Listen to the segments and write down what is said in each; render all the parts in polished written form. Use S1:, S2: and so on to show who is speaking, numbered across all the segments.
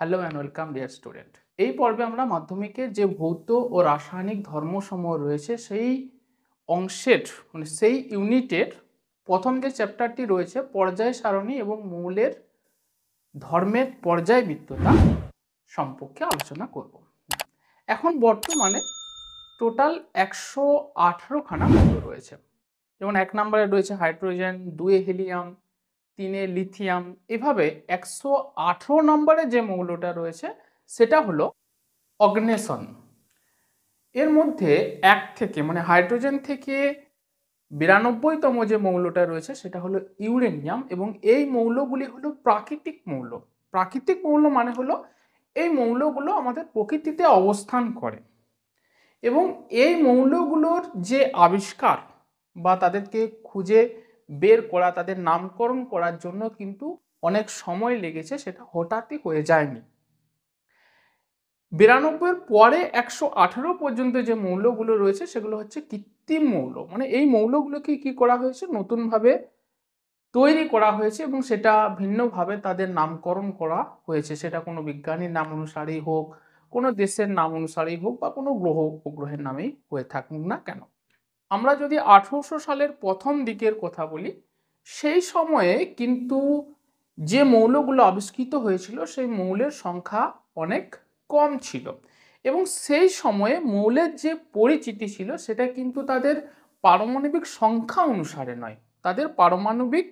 S1: Hello and welcome dear student. এই পর্বে আমরা মাধ্যমিকের যে ভৌত ও রাসায়নিক ধর্মসমূহ রয়েছে সেই অংশের সেই ইউনিটের প্রথম যে চ্যাপ্টারটি রয়েছে পর্যায় সারণী এবং মৌলের ধর্মের পর্যায়বৃত্ততা সম্পর্কে আলোচনা করব। এখন বর্তমানে টোটাল 118খানা মৌল রয়েছে। যেমন 1 নম্বরে রয়েছে হাইড্রোজেন, 2 হিলিয়াম, 3 লিথিয়াম, এভাবে 118 নম্বরে যে মৌলটা রয়েছে সেটা হলো অগ্নেশন। এর মধ্যে এক থেকে হাইড্রোজেন থেকে 92তম যে মৌলটা রয়েছে সেটা হলো ইউরেনিয়াম, এবং এই মৌলগুলি হলো প্রাকৃতিক মৌল। প্রাকৃতিক মৌল মানে হলো এই মৌলগুলো আমাদের প্রকৃতিতে অবস্থান করে, এবং এই মৌলগুলোর যে আবিষ্কার বা তাদেরকে খুঁজে বের করা, তাদের নামকরণ করার জন্য কিন্তু অনেক সময় লেগেছে, সেটা হঠাৎই হয়ে যায়নি। 92 পরে 118 পর্যন্ত যে মৌলগুলো রয়েছে সেগুলো হচ্ছে কৃত্রিম মৌল। এই মৌলগুলোকে কি করা হয়েছে, নতুনভাবে তৈরি করা হয়েছে এবং সেটা ভিন্নভাবে তাদের নামকরণ করা হয়েছে। সেটা কোনো বিজ্ঞানীর নাম অনুসারেই হোক, কোনো দেশের নাম অনুসারেই হোক, বা কোনো গ্রহ উপগ্রহের নামেই হয়ে থাকুক না কেন। আমরা যদি 1800 সালের প্রথম দিকের কথা বলি, সেই সময়ে কিন্তু যে মৌলগুলো আবিষ্কৃত হয়েছিল সেই মৌলের সংখ্যা অনেক কম ছিল, এবং সেই সময়ে মৌলের যে পরিচিতি ছিল সেটা কিন্তু তাদের পারমাণবিক সংখ্যা অনুসারে নয়, তাদের পারমাণবিক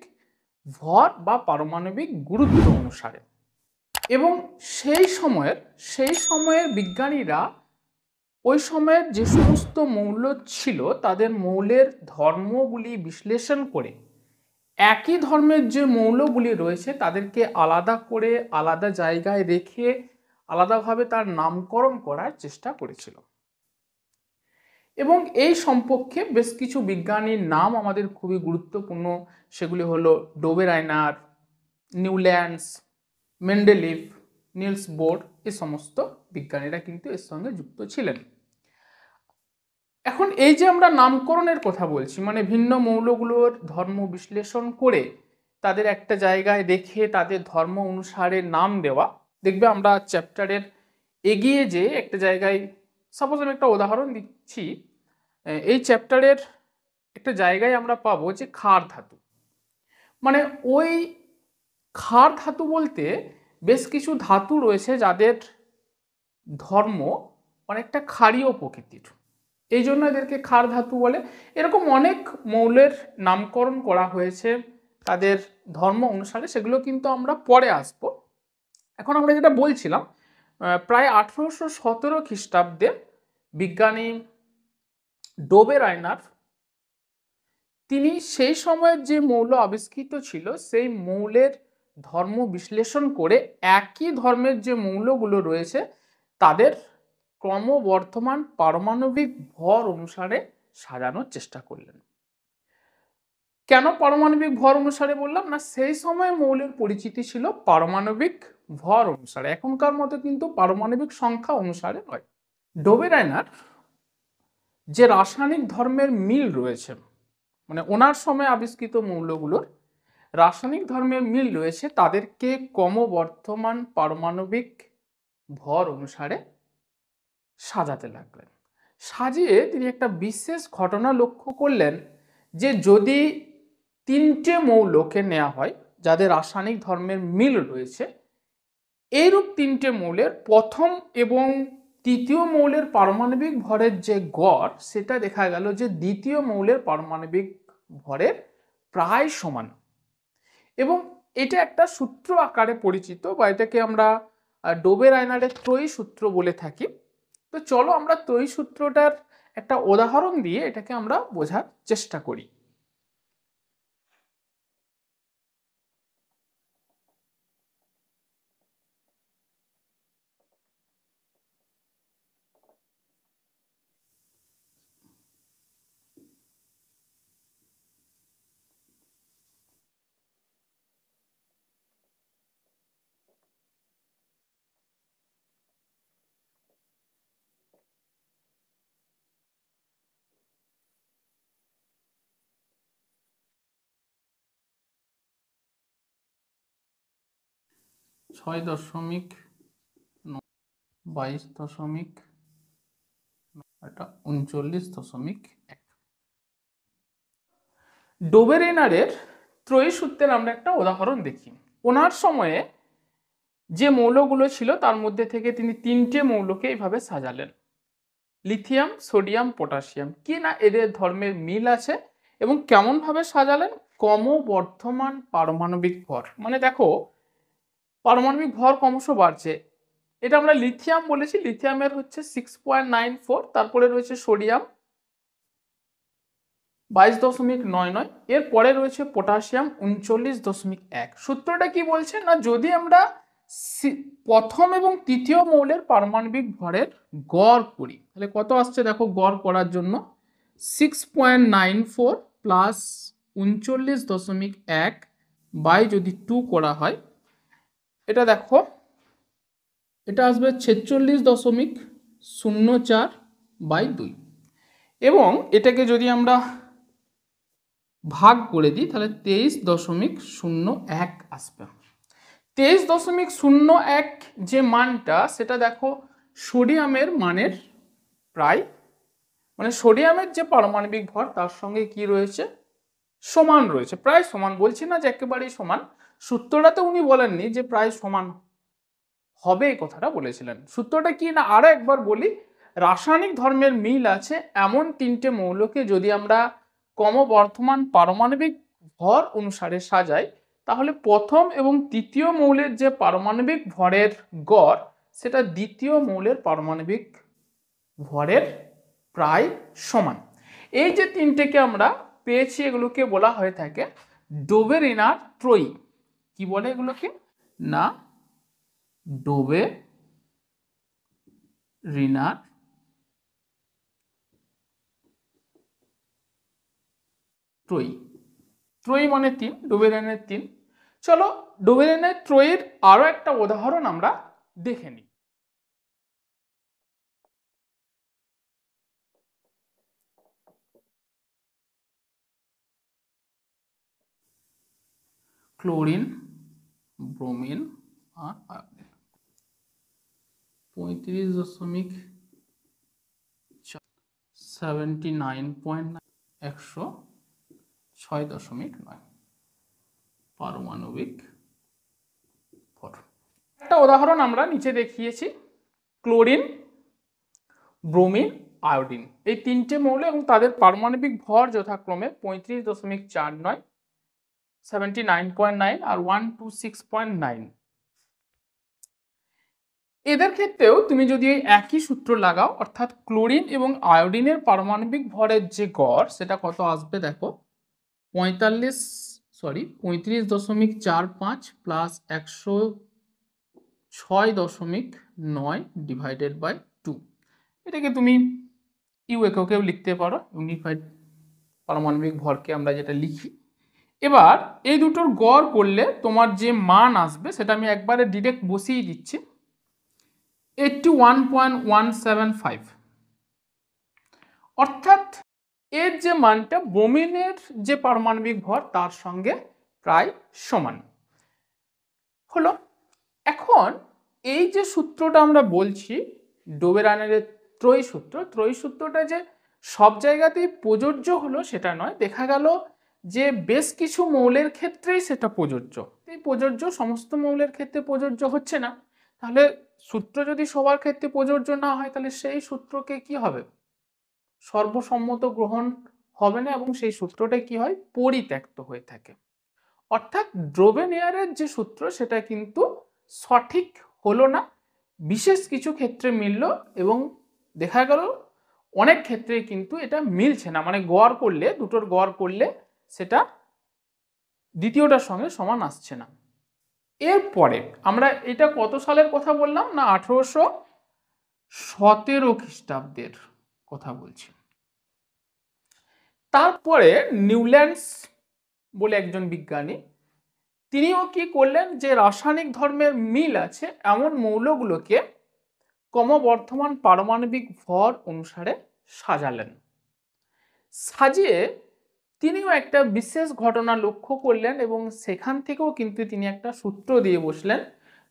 S1: ভর বা পারমাণবিক গুরুত্ব অনুসারে। এবং সেই সময়ের বিজ্ঞানীরা ওই সময়ের যে সমস্ত মৌল ছিল তাদের মৌলের ধর্মগুলি বিশ্লেষণ করে একই ধর্মের যে মৌলগুলি রয়েছে তাদেরকে আলাদা করে আলাদা জায়গায় রেখে আলাদাভাবে তার নামকরণ করার চেষ্টা করেছিল। এবং এই সম্পর্কে বেশ কিছু বিজ্ঞানীর নাম আমাদের খুবই গুরুত্বপূর্ণ। সেগুলি হলো ডোবেরাইনার, নিউল্যান্ডস, মেন্ডেলিভ, নিলস বোর, এই সমস্ত বিজ্ঞানীরা কিন্তু এর সঙ্গে যুক্ত ছিলেন। এখন এই যে আমরা নামকরণের কথা বলছি, ভিন্ন মৌলগুলোর ধর্ম বিশ্লেষণ করে তাদের একটা জায়গায় রেখে তাদের ধর্ম অনুসারে নাম দেওয়া, দেখবে আমরা চ্যাপ্টারের এগিয়ে যে একটা জায়গায়, সাপোজ আমি একটা উদাহরণ দিচ্ছি, এই চ্যাপ্টারের একটা জায়গায় আমরা পাবো যে ক্ষার ধাতু। ওই ক্ষার ধাতু বলতে বেশ কিছু ধাতু রয়েছে যাদের ধর্ম অনেকটা ক্ষারীয় প্রকৃতির, এই জন্য এদেরকে ক্ষার ধাতু বলে। এরকম অনেক মৌলের নামকরণ করা হয়েছে তাদের ধর্ম অনুসারে, সেগুলো কিন্তু আমরা পরে আসব। এখন আমরা যেটা বলছিলাম, প্রায় 1817 খ্রিস্টাব্দে বিজ্ঞানী ডোবেরাইনার তিনি সেই সময়ের যে মৌল আবিষ্কৃত ছিল সেই মৌলের ধর্ম বিশ্লেষণ করে একই ধর্মের যে মৌলগুলো রয়েছে তাদের ক্রমবর্ধমান পারমাণবিক ভর অনুসারে সাজানোর চেষ্টা করলেন। কেন পারমাণবিক ভর অনুসারে বললাম না, সেই সময় মৌলের পরিচিতি ছিল পারমাণবিক ভর অনুসারে, এখনকার মতো কিন্তু পারমাণবিক সংখ্যা অনুসারে নয়। ডোবেরাইনার যে রাসায়নিক ধর্মের মিল রয়েছে, ওনার সময় আবিষ্কৃত মৌলগুলোর রাসায়নিক ধর্মের মিল রয়েছে, তাদেরকে ক্রমবর্ধমান পারমাণবিক ভর অনুসারে সাজাতে লাগলেন। সাজিয়ে তিনি একটা বিশেষ ঘটনা লক্ষ্য করলেন যে যদি 3টে মৌলকে নেওয়া হয় যাদের রাসায়নিক ধর্মের মিল রয়েছে, এইরূপ 3টে মৌলের প্রথম এবং তৃতীয় মৌলের পারমাণবিক ভরের যে গড়, সেটা দেখা গেল যে দ্বিতীয় মৌলের পারমাণবিক ভরের প্রায় সমান। এবং এটা একটা সূত্র আকারে পরিচিত, বা এটাকে আমরা ডোবেরাইনারের ত্রয়ী সূত্র বলে থাকি। তো চলো আমরা ত্রয়ী সূত্রটার একটা উদাহরণ দিয়ে এটাকে আমরা বোঝার চেষ্টা করি। ছয় দশমিক 22.1, এটা 39.1। ডোবেরেনারের ত্রয়ী সূত্রের আমরা একটা উদাহরণ দেখি। ওনার সময়ে যে মৌলগুলো ছিল তার মধ্যে থেকে তিনি তিনটে মৌলকে এইভাবে সাজালেন, লিথিয়াম, সোডিয়াম, পটাশিয়াম। কি না এদের ধর্মের মিল আছে এবং কেমন ভাবে সাজালেন, ক্রমবর্ধমান পারমাণবিক ভর। মানে দেখো পারমাণবিক ভর ক্রমশ বাড়ছে। এটা আমরা লিথিয়াম বলেছি, লিথিয়ামের হচ্ছে 6.94, তারপরে রয়েছে সোডিয়াম 22.99, এর পরে রয়েছে পটাশিয়াম 39.1। সূত্রটা কি বলছে না, যদি আমরা প্রথম এবং তৃতীয় মৌলের পারমাণবিক ভরের গড় করি তাহলে কত আসছে দেখো, গড় করার জন্য 6.94 প্লাস 39.1 বাই যদি 2 করা হয়, এটা দেখো এটা আসবে 46.04 বাই 2, এবং এটাকে যদি আমরা ভাগ করে দিই তাহলে 23.01 আসবে। 23.01 যে মানটা, সেটা দেখো সোডিয়ামের মানের প্রায়, মানে সোডিয়ামের যে পারমাণবিক ভর তার সঙ্গে কি রয়েছে, সমান রয়েছে, প্রায় সমান। বলছি না যে একেবারেই সমান, সূত্রটাতে উনি বলেননি যে প্রায় সমান হবে, এই কথাটা বলেছিলেন। সূত্রটা কি না আরো একবার বলি, রাসায়নিক ধর্মের মিল আছে এমন তিনটে মৌলকে যদি আমরা ক্রমবর্ধমান পারমাণবিক ভর অনুসারে সাজাই, তাহলে প্রথম এবং তৃতীয় মৌলের যে পারমাণবিক ভরের গড় সেটা দ্বিতীয় মৌলের পারমাণবিক ভরের প্রায় সমান। এই যে তিনটেকে আমরা পেয়েছি এগুলোকে বলা হয়ে থাকে ডোবেরেনার ত্রয়ী। কি বলে এগুলোকে না, ডোবেরেনার ত্রয়ী। ত্রয়ী মানে 3, ডোবেরেনের 3। চলো ডোবেরেনের ত্রয়ীর আরো একটা উদাহরণ আমরা দেখে নিই। ক্লোরিন, ব্রোমিন আর আয়োডিন 35.79, 106.9 পারমাণবিক ভর। একটা উদাহরণ আমরা নিচে দেখিয়েছি, ক্লোরিন, ব্রোমিন, আয়োডিন এই তিনটে মৌল এবং তাদের পারমাণবিক ভর যথাক্রমে 35.49, 79.9 আর 126.9। এদের ক্ষেত্রেও তুমি যদি একই সূত্র লাগাও, অর্থাৎ ক্লোরিন এবং আয়োডিনের পারমাণবিক ভরের যে গড় সেটা কত আসবে দেখো, 35.45 প্লাস 106.9 ডিভাইডেড বাই 2। এটাকে তুমি ইউ এককেও লিখতে পারো, ইউনিফাইড পারমাণবিক ভরকে আমরা যেটা লিখি। এবার এই দুটোর গড় করলে তোমার যে মান আসবে সেটা আমি একবারে ডিরেক্ট বসিয়ে দিচ্ছি, 81.175। অর্থাৎ এর যে মানটা ব্রোমিনের যে পারমাণবিক ভর তার সঙ্গে প্রায় সমান হলো। এখন এই যে সূত্রটা আমরা বলছি ডোবেরেনের ত্রয়ী সূত্র, ত্রয়ী সূত্রটা যে সব জায়গাতেই প্রযোজ্য হলো সেটা নয়, দেখা গেল যে বেশ কিছু মৌলের ক্ষেত্রেই সেটা প্রযোজ্য। এই প্রযোজ্য সমস্ত মৌলের ক্ষেত্রে প্রযোজ্য হচ্ছে না, তাহলে সূত্র যদি সবার ক্ষেত্রে প্রযোজ্য না হয় তাহলে সেই সূত্রকে কি হবে, সর্বসম্মত গ্রহণ হবে না এবং সেই সূত্রটা কি হয়, পরিত্যক্ত হয়ে থাকে। অর্থাৎ ডোবেরেনারের যে সূত্র সেটা কিন্তু সঠিক হলো না, বিশেষ কিছু ক্ষেত্রে মিলল এবং দেখা গেল অনেক ক্ষেত্রে কিন্তু এটা মিলছে না, মানে গড় করলে দুটোর গড় করলে সেটা দ্বিতীয়টার সঙ্গে সমান আসছে না। এরপরে আমরা এটা কত সালের কথা বললাম না, 1817 খ্রিস্টাব্দের কথা বলছি। তারপরে নিউল্যান্ডস বলে একজন বিজ্ঞানী, তিনিও কি করলেন যে রাসায়নিক ধর্মের মিল আছে এমন মৌলগুলোকে ক্রমবর্ধমান পারমাণবিক ভর অনুসারে সাজালেন। সাজিয়ে তিনিও একটা বিশেষ ঘটনা লক্ষ্য করলেন এবং সেখান থেকেও কিন্তু তিনি একটা সূত্র দিয়ে বসলেন।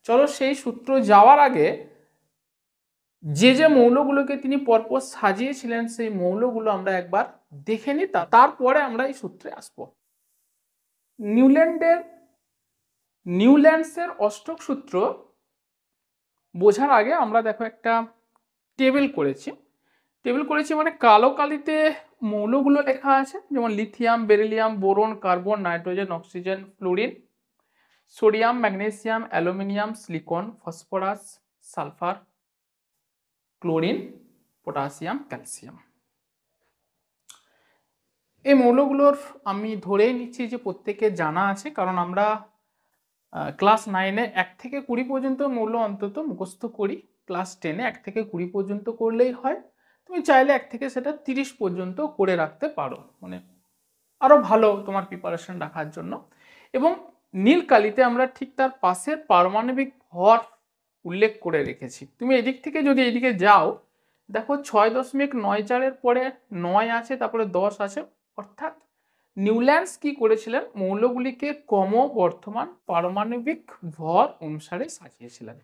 S1: চলো সেই সূত্র যাওয়ার আগে যে যে মৌলগুলোকে তিনি পরপর সাজিয়েছিলেন সেই মৌলগুলো আমরা একবার দেখে নিই, তারপরে আমরা এই সূত্রে আসবো। নিউল্যান্ডসের অষ্টক সূত্র বোঝার আগে আমরা দেখো একটা টেবিল করেছি মানে কালো কালিতে মৌলগুলো লেখা আছে, যেমন lithium, beryllium, boron, carbon, nitrogen, oxygen, fluorine, sodium, magnesium, aluminium, silicon, phosphorus, sulphur, chlorine, potassium, calcium. এই মৌলগুলোর আমি ধরেই নিচ্ছি যে প্রত্যেকে জানা আছে, কারণ আমরা ক্লাস 9-এ 1 থেকে 20 পর্যন্ত মৌল অন্তত মুখস্থ করি। ক্লাস 10-এ 1 থেকে 20 পর্যন্ত করলেই হয়। তুমি চাইলে 1 থেকে সেটা 30 পর্যন্ত করে রাখতে পারো, মানে আরো ভালো তোমার প্রিপারেশন রাখার জন্য। এবং নীল কালিতে আমরা ঠিক তার পাশের পারমাণবিক ভর উল্লেখ করে রেখেছি। তুমি এদিক থেকে যদি এদিকে যাও, দেখো 6.94-এর পরে 9 আছে, তারপরে 10 আছে, অর্থাৎ নিউল্যান্ডস কি করেছিলেন, মৌলগুলিকে ক্রমবর্ধমান পারমাণবিক ভর অনুসারে সাজিয়েছিলেন।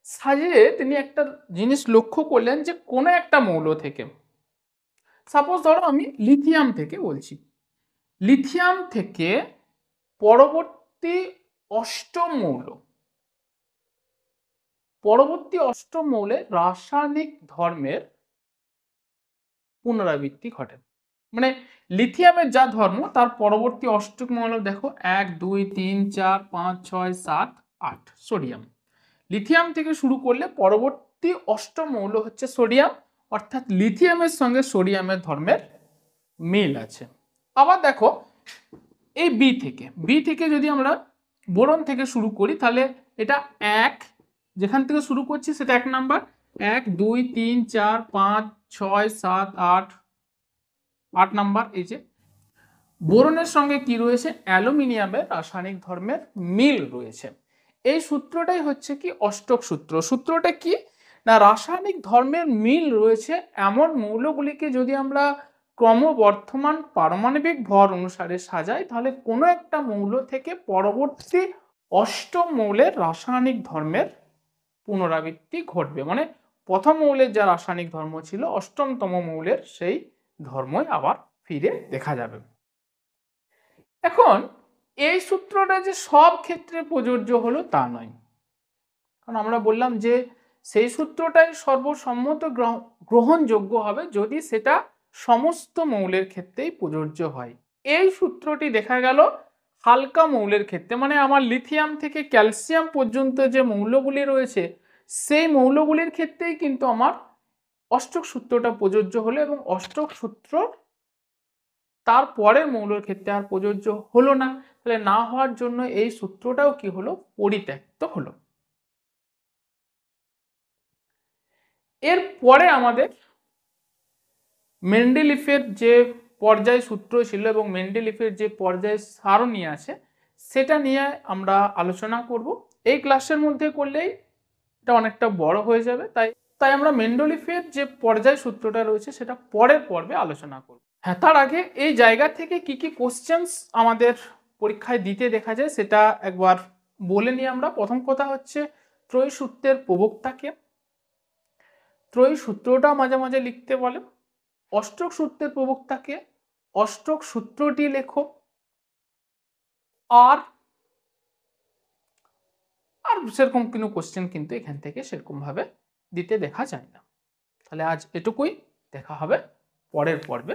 S1: সাজিয়ে তিনি একটা জিনিস লক্ষ্য করলেন যে কোনো একটা মৌল থেকে, সাপোজ ধরো আমি লিথিয়াম থেকে বলছি, লিথিয়াম থেকে পরবর্তী অষ্টম মৌলে রাসায়নিক ধর্মের পুনরাবৃত্তি ঘটে। মানে লিথিয়ামের যা ধর্ম তার পরবর্তী অষ্টক মৌল দেখো 1 2 3 4 5 6 7 8 সোডিয়াম। লিথিয়াম থেকে শুরু করলে পরবর্তী অষ্টম মৌল হচ্ছে সোডিয়াম, অর্থাৎ লিথিয়ামের সঙ্গে সোডিয়ামের ধর্মের মিল আছে। আবার দেখো এই বি থেকে যদি আমরা বোরন থেকে শুরু করি, তাহলে এটা 1, যেখান থেকে শুরু করছি সেটা 1 নাম্বার, 1 2 3 4 5 6 7 8 নাম্বার। এই যে বোরনের সঙ্গে কি রয়েছে, অ্যালুমিনিয়ামের রাসায়নিক ধর্মের মিল রয়েছে। এই সূত্রটাই হচ্ছে কি অষ্টক সূত্র। সূত্রটা কি না, রাসায়নিক ধর্মের মিল রয়েছে এমন মৌলগুলিকে যদি আমরা ক্রমবর্ধমান পারমাণবিক ভর অনুসারে সাজাই, তাহলে কোনো একটা মৌল থেকে পরবর্তী অষ্টম মৌলের রাসায়নিক ধর্মের পুনরাবৃত্তি ঘটবে। মানে প্রথম মৌলের যা রাসায়নিক ধর্ম ছিল, অষ্টমতম মৌলের সেই ধর্মই আবার ফিরে দেখা যাবে। এখন এই সূত্রটা যে সব ক্ষেত্রে প্রযোজ্য হলো তা নয়, কারণ আমরা বললাম যে সেই সূত্রটাই সর্বসম্মত গ্রহণযোগ্য হবে যদি সেটা সমস্ত মৌলের ক্ষেত্রেই প্রযোজ্য হয়। এই সূত্রটি দেখা গেল হালকা মৌলের ক্ষেত্রে, মানে আমার লিথিয়াম থেকে ক্যালসিয়াম পর্যন্ত যে মৌলগুলি রয়েছে সেই মৌলগুলির ক্ষেত্রেই কিন্তু আমার অষ্টক সূত্রটা প্রযোজ্য হলো, এবং অষ্টক সূত্র তারপরের মৌলের ক্ষেত্রে আর প্রযোজ্য হলো না। তাহলে না হওয়ার জন্য এই সূত্রটাও কি হলো, পরিত্যক্ত হলো। এরপরে আমাদের মেন্ডেলিফের যে পর্যায় সূত্র ছিল এবং মেন্ডেলিফের যে পর্যায় সারণী আছে সেটা নিয়ে আমরা আলোচনা করব। এই ক্লাসের মধ্যে করলেই এটা অনেকটা বড় হয়ে যাবে, তাই আমরা মেন্ডেলিফের যে পর্যায় সূত্রটা রয়েছে সেটা পরের পর্বে আলোচনা করব। হ্যাঁ, তার আগে এই জায়গা থেকে কি কি কোশ্চেন্স আমাদের পরীক্ষায় দিতে দেখা যায় সেটা একবার বলে নিই আমরা। প্রথম কথা হচ্ছে ত্রয়ী সূত্রের প্রবক্তাকে, ত্রয়ী সূত্রটা মাঝে মাঝে লিখতে বলে। অষ্টক সূত্রের প্রবক্তাকে, অষ্টক সূত্রটি লেখো। আর সেরকম কোনো কোশ্চেন কিন্তু এখান থেকে সেরকম ভাবে দিতে দেখা যায় না। তাহলে আজ এটুকুই, দেখা হবে পরের পর্বে।